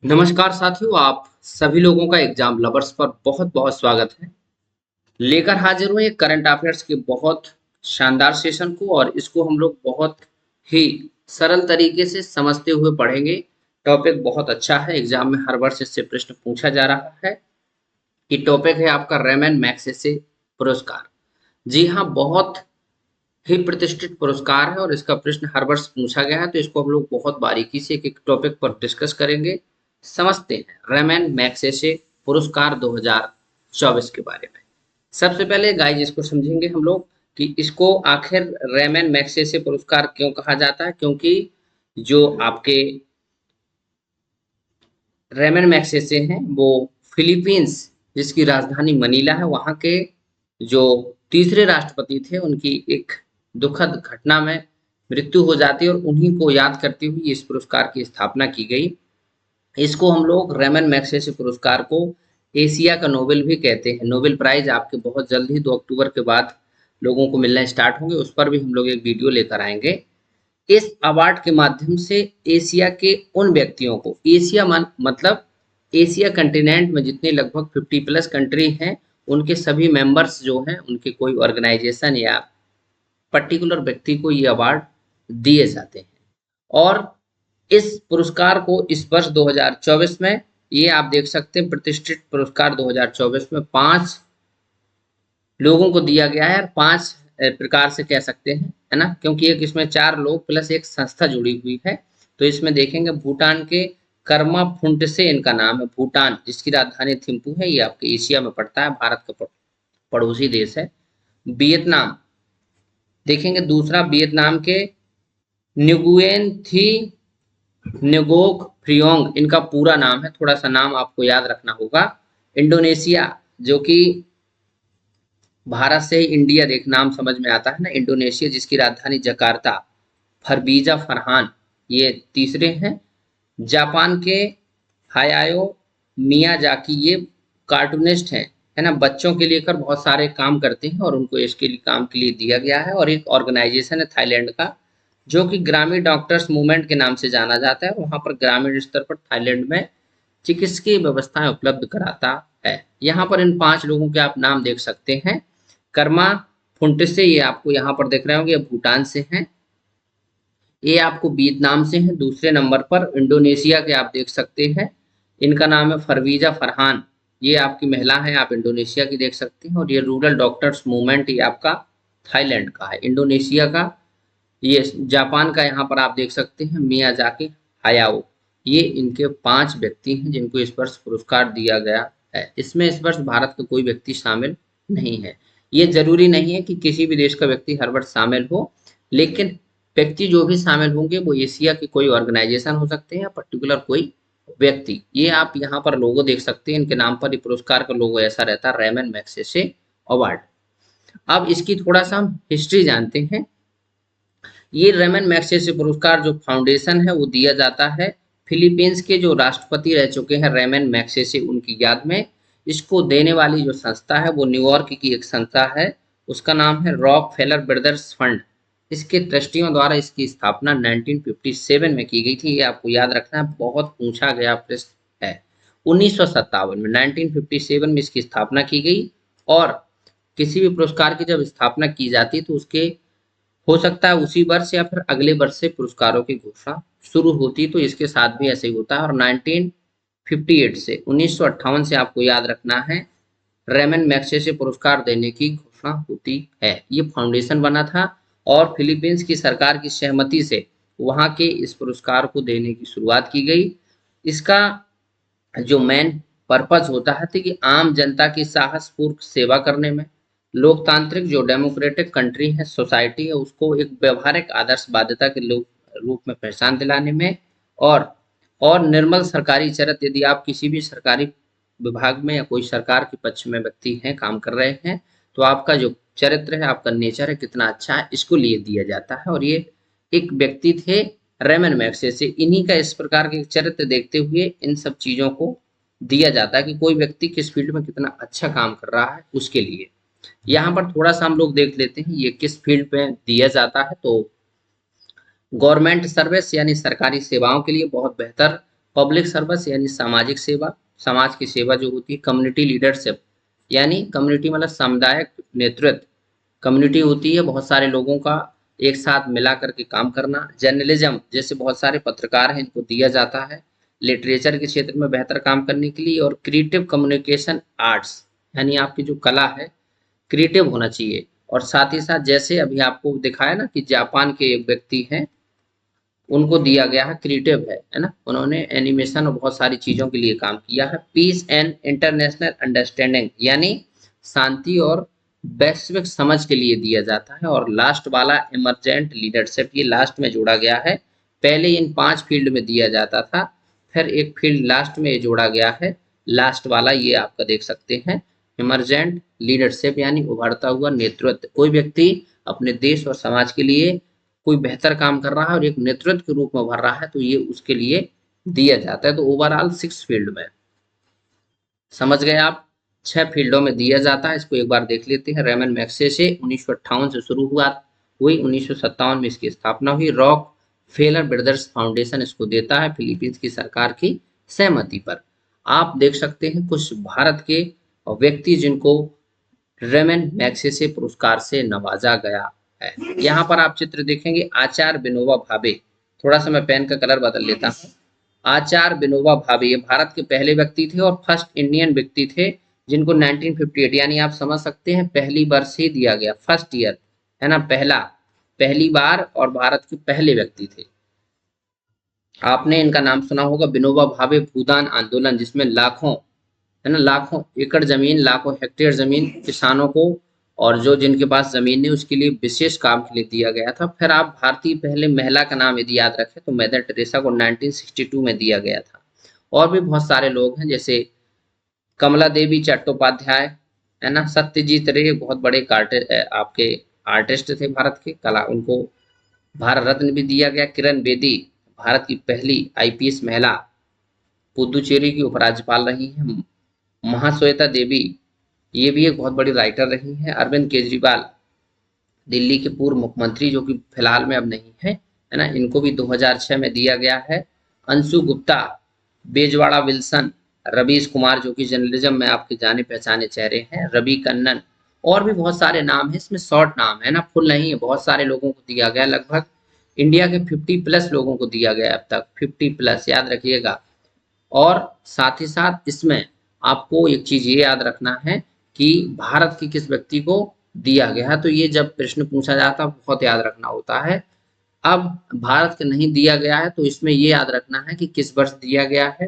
नमस्कार साथियों, आप सभी लोगों का एग्जाम लवर्स पर बहुत बहुत स्वागत है। लेकर हाजिर हुए करंट अफेयर्स के बहुत शानदार सेशन को, और इसको हम लोग बहुत ही सरल तरीके से समझते हुए पढ़ेंगे। टॉपिक बहुत अच्छा है, एग्जाम में हर वर्ष इससे प्रश्न पूछा जा रहा है। ये टॉपिक है आपका रेमन मैग्सेसे पुरस्कार। जी हाँ, बहुत ही प्रतिष्ठित पुरस्कार है और इसका प्रश्न हर वर्ष पूछा गया है, तो इसको हम लोग बहुत बारीकी से एक एक टॉपिक पर डिस्कस करेंगे। समझते हैं रेमन मैग्सेसे पुरस्कार 2024 के बारे में। सबसे पहले गाइज इसको समझेंगे हम लोग कि इसको आखिर रेमन मैग्सेसे पुरस्कार क्यों कहा जाता है। क्योंकि जो आपके रेमन मैग्सेसे हैं वो फिलीपींस, जिसकी राजधानी मनीला है, वहाँ के जो तीसरे राष्ट्रपति थे, उनकी एक दुखद घटना में मृत्यु हो जाती है और उन्हीं को याद करते हुए इस पुरस्कार की स्थापना की गई। इसको हम लोग रेमन मैग्सेसे पुरस्कार को एशिया का नोबेल भी कहते हैं। नोबेल प्राइज आपके बहुत जल्द ही 2 अक्टूबर के बाद लोगों को मिलना स्टार्ट होंगे, उस पर भी हम लोग एक वीडियो लेकर आएंगे। इस अवार्ड के माध्यम से एशिया के उन व्यक्तियों को, एशिया मतलब एशिया कंटिनेंट में जितने लगभग 50 प्लस कंट्री हैं, उनके सभी मेंबर्स जो हैं, उनके कोई ऑर्गेनाइजेशन या पर्टिकुलर व्यक्ति को ये अवार्ड दिए जाते हैं। और इस पुरस्कार को इस वर्ष 2024 में, ये आप देख सकते हैं, प्रतिष्ठित पुरस्कार 2024 में 5 लोगों को दिया गया है। और 5 प्रकार से कह सकते हैं, है ना, क्योंकि एक इसमें 4 लोग प्लस एक संस्था जुड़ी हुई है। तो इसमें देखेंगे भूटान के कर्मा फुंटसे इनका नाम है। भूटान, जिसकी राजधानी थिम्पू है, ये आपके एशिया में पड़ता है, भारत का पड़ोसी देश है। वियतनाम देखेंगे, दूसरा वियतनाम के न्युगुएन थी न्योगोक फ्रियोंग, इनका पूरा नाम है, थोड़ा सा नाम आपको याद रखना होगा। इंडोनेशिया, जो कि भारत से ही इंडिया देख नाम समझ में आता है ना, इंडोनेशिया, जिसकी राजधानी जकार्ता, फरबीजा फरहान, ये तीसरे हैं। जापान के हायायो मियाजाकी, ये कार्टूनिस्ट हैं, है ना, बच्चों के लेकर बहुत सारे काम करते हैं और उनको इसके लिए काम के लिए दिया गया है। और एक ऑर्गेनाइजेशन है थाईलैंड का, जो कि ग्रामीण डॉक्टर्स मूवमेंट के नाम से जाना जाता है। वहां पर ग्रामीण स्तर पर थाईलैंड में चिकित्सकीय व्यवस्थाएं उपलब्ध कराता है। यहाँ पर इन 5 लोगों के आप नाम देख सकते हैं। कर्मा फुंटसे, ये आपको यहाँ पर देख रहे होंगे, ये भूटान से हैं। ये आपको वियतनाम से हैं। दूसरे नंबर पर इंडोनेशिया के आप देख सकते हैं, इनका नाम है फरवीजा फरहान, ये आपकी महिला है, आप इंडोनेशिया की देख सकते हैं। और ये रूरल डॉक्टर्स मूवमेंट, ये आपका थाईलैंड का है। इंडोनेशिया का, ये जापान का, यहाँ पर आप देख सकते हैं मियाजाकी हायाओ। ये इनके 5 व्यक्ति हैं जिनको इस वर्ष पुरस्कार दिया गया है। इसमें इस वर्ष भारत का कोई व्यक्ति शामिल नहीं है। ये जरूरी नहीं है कि किसी भी देश का व्यक्ति हर वर्ष शामिल हो, लेकिन व्यक्ति जो भी शामिल होंगे वो एशिया के कोई ऑर्गेनाइजेशन हो सकते हैं या पर्टिकुलर कोई व्यक्ति। ये आप यहाँ पर लोगो देख सकते हैं, इनके नाम पर ये पुरस्कार का लोगो ऐसा रहता है, रेमन मैग्सेसे अवार्ड। अब इसकी थोड़ा सा हम हिस्ट्री जानते हैं। ये रेमन मैग्सेसे पुरस्कार जो फाउंडेशन है वो दिया जाता है फिलीपींस के जो राष्ट्रपति रह चुके हैं रेमन मैग्सेसे, उनकी याद में। इसको देने वाली जो संस्था है वो न्यूयॉर्क की एक संस्था है, उसका नाम है रॉक फेलर ब्रदर्स फंड। इसके ट्रस्टियों द्वारा इसकी स्थापना 1957 में की गई थी। ये आपको याद रखना है, बहुत पूछा गया प्रश्न है। 1957 में, 1957 में इसकी स्थापना की गई। और किसी भी पुरस्कार की जब स्थापना की जाती है तो उसके हो सकता है उसी वर्ष या फिर अगले वर्ष से पुरस्कारों की घोषणा शुरू होती, तो इसके साथ भी ऐसे ही होता है। और 1958 से 1958 से आपको याद रखना है, रेमन मैग्सेसे पुरस्कार देने की घोषणा होती है। ये फाउंडेशन बना था और फिलीपींस की सरकार की सहमति से वहां के इस पुरस्कार को देने की शुरुआत की गई। इसका जो मेन पर्पज होता है कि आम जनता की साहसपूर्ण सेवा करने में, लोकतांत्रिक जो डेमोक्रेटिक कंट्री है, सोसाइटी है, उसको एक व्यवहारिक आदर्श बाध्यता के रूप में पहचान दिलाने में। और और निर्मल सरकारी चरित्र, यदि आप किसी भी सरकारी विभाग में या कोई सरकार के पक्ष में व्यक्ति हैं, काम कर रहे हैं, तो आपका जो चरित्र है, आपका नेचर है, कितना अच्छा है, इसको लिए दिया जाता है। और ये एक व्यक्ति थे रेमन मैग्सेसे, इन्हीं का इस प्रकार के चरित्र देखते हुए इन सब चीजों को दिया जाता है कि कोई व्यक्ति किस फील्ड में कितना अच्छा काम कर रहा है उसके लिए। यहाँ पर थोड़ा सा हम लोग देख लेते हैं ये किस फील्ड में दिया जाता है। तो गवर्नमेंट सर्विस यानी सरकारी सेवाओं के लिए बहुत बेहतर पब्लिक सर्विस यानी सामाजिक सेवा, समाज की सेवा जो होती है। कम्युनिटी लीडरशिप यानी कम्युनिटी मतलब सामुदायिक नेतृत्व, कम्युनिटी होती है बहुत सारे लोगों का एक साथ मिला करके काम करना। जर्नलिज्म जैसे बहुत सारे पत्रकार हैं, इनको दिया जाता है लिटरेचर के क्षेत्र में बेहतर काम करने के लिए। और क्रिएटिव कम्युनिकेशन आर्ट्स यानी आपकी जो कला है क्रिएटिव होना चाहिए। और साथ ही साथ जैसे अभी आपको दिखाया ना कि जापान के एक व्यक्ति हैं, उनको दिया गया है क्रिएटिव है ना, उन्होंने एनिमेशन और बहुत सारी चीजों के लिए काम किया है। पीस एंड इंटरनेशनल अंडरस्टैंडिंग यानी शांति और वैश्विक समझ के लिए दिया जाता है। और लास्ट वाला इमरजेंट लीडरशिप, ये लास्ट में जोड़ा गया है। पहले इन 5 फील्ड में दिया जाता था, फिर एक फील्ड लास्ट में जोड़ा गया है। लास्ट वाला ये आपका देख सकते हैं इमरजेंट लीडरशिप यानी उभरता हुआ नेतृत्व। कोई व्यक्ति अपने देश और समाज के लिए कोई बेहतर काम कर रहा है और एक नेतृत्व के रूप में उभर रहा है, तो ये उसके लिए दिया जाता है। तो ओवरऑल 6 फील्ड में समझ गए आप, 6 फील्डों में दिया जाता है। इसको एक बार देख लेते हैं। रेमन मैग्सेसे 1958 से शुरू हुई 1957 में इसकी स्थापना हुई। रॉक फेलर ब्रदर्स फाउंडेशन इसको देता है फिलीपींस की सरकार की सहमति पर। आप देख सकते हैं कुछ भारत के व्यक्ति जिनको रेमन मैग्सेसे पुरस्कार से नवाजा गया है। यहाँ पर आप चित्र देखेंगे आचार्य विनोबा भावे। थोड़ा सा मैं पेन का कलर बदल लेता हूँ। आचार्य विनोबा भावे ये भारत के पहले व्यक्ति थे और फर्स्ट इंडियन व्यक्ति थे जिनको 1958 यानी आप समझ सकते हैं पहली वर्ष ही दिया गया, फर्स्ट ईयर है ना, पहली बार और भारत के पहले व्यक्ति थे। आपने इनका नाम सुना होगा विनोबा भावे भूदान आंदोलन, जिसमें लाखों है ना, लाखों एकड़ जमीन, लाखों हेक्टेयर जमीन किसानों को और जो जिनके पास जमीन नहीं उसके लिए विशेष काम के लिए दिया गया था। फिर आप भारतीय पहले महिला का नाम यदि याद रखें तो मदर टेरेसा को 1962 में दिया गया था। और भी बहुत सारे लोग हैं जैसे कमला देवी चट्टोपाध्याय है ना, सत्यजीत रे बहुत बड़े आपके आर्टिस्ट थे भारत के कला, उनको भारत रत्न भी दिया गया। किरण बेदी भारत की पहली आईपीएस महिला, पुदुचेरी की उपराज्यपाल रही हैं। महाश्वेता देवी ये भी एक बहुत बड़ी राइटर रही हैं। अरविंद केजरीवाल दिल्ली के पूर्व मुख्यमंत्री जो कि फिलहाल में अब नहीं है ना, इनको भी 2006 में दिया गया है। अंशु गुप्ता, बेजवाड़ा विल्सन, रवीश कुमार जो कि जर्नलिज्म में आपके जाने पहचाने चेहरे हैं, रवि कन्नन, और भी बहुत सारे नाम हैं। इसमें शॉर्ट नाम है ना, फुल नहीं है। बहुत सारे लोगों को दिया गया, लगभग इंडिया के 50+ लोगों को दिया गया अब तक, 50+ याद रखिएगा। और साथ ही साथ इसमें आपको एक चीज ये याद रखना है कि भारत के किस व्यक्ति को दिया गया है, तो ये जब प्रश्न पूछा जाता है बहुत याद रखना होता है। अब भारत के नहीं दिया गया है तो इसमें ये याद रखना है कि किस वर्ष दिया गया है,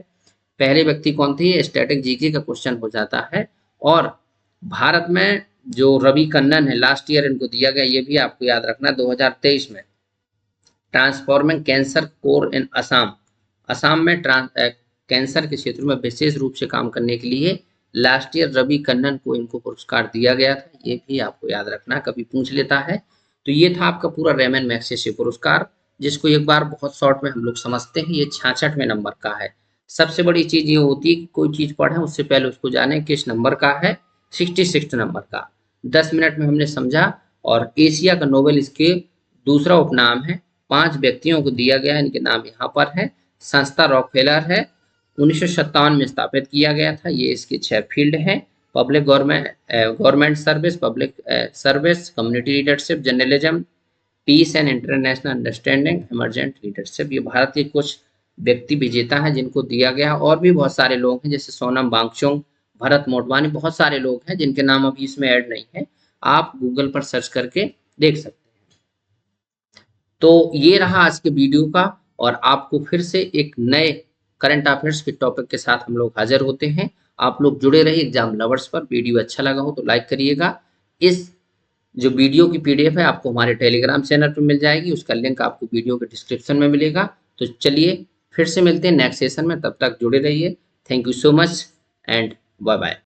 पहले व्यक्ति कौन थे, ये स्टैटिक जीके का क्वेश्चन हो जाता है। और भारत में जो रवि कन्नन है लास्ट ईयर इनको दिया गया, ये भी आपको याद रखना 2023 में। ट्रांसफॉर्मिंग कैंसर कोर इन असम, असम में कैंसर के क्षेत्र में विशेष रूप से काम करने के लिए लास्ट ईयर रवि कन्नन को इनको पुरस्कार दिया गया था। ये भी आपको याद रखना, कभी पूछ लेता है। तो ये था आपका पूरा रेमन मैग्सेसे पुरस्कार, जिसको एक बार बहुत शॉर्ट में हम लोग समझते हैं। ये 66वें नंबर का है। सबसे बड़ी चीज ये होती है कि कोई चीज पढ़े उससे पहले उसको जाने किस नंबर का है, 66 नंबर का। 10 मिनट में हमने समझा। और एशिया का नोबेल इसके दूसरा उपनाम है। 5 व्यक्तियों को दिया गया है, इनके नाम यहाँ पर है। संस्था रॉकफेलर है, 1957 में स्थापित किया गया था। ये इसके 6 फील्ड हैं, public government service, public service, community leadership, journalism, peace and international understanding, emergent leadership. ये भारत के कुछ व्यक्ति विजेता हैं जिनको दिया गया। और भी बहुत सारे लोग हैं जैसे सोनम वांगचुक, भरत मोटवानी, बहुत सारे लोग हैं जिनके नाम अभी इसमें ऐड नहीं है, आप गूगल पर सर्च करके देख सकते हैं। तो ये रहा आज के वीडियो का, और आपको फिर से एक नए करंट अफेयर्स के टॉपिक के साथ हम लोग हाजिर होते हैं। आप लोग जुड़े रहिए एग्जाम लवर्स पर। वीडियो अच्छा लगा हो तो लाइक करिएगा। इस जो वीडियो की पीडीएफ है आपको हमारे टेलीग्राम चैनल पर मिल जाएगी, उसका लिंक आपको वीडियो के डिस्क्रिप्शन में मिलेगा। तो चलिए फिर से मिलते हैं नेक्स्ट सेशन में, तब तक जुड़े रहिए। Thank you so much and bye bye.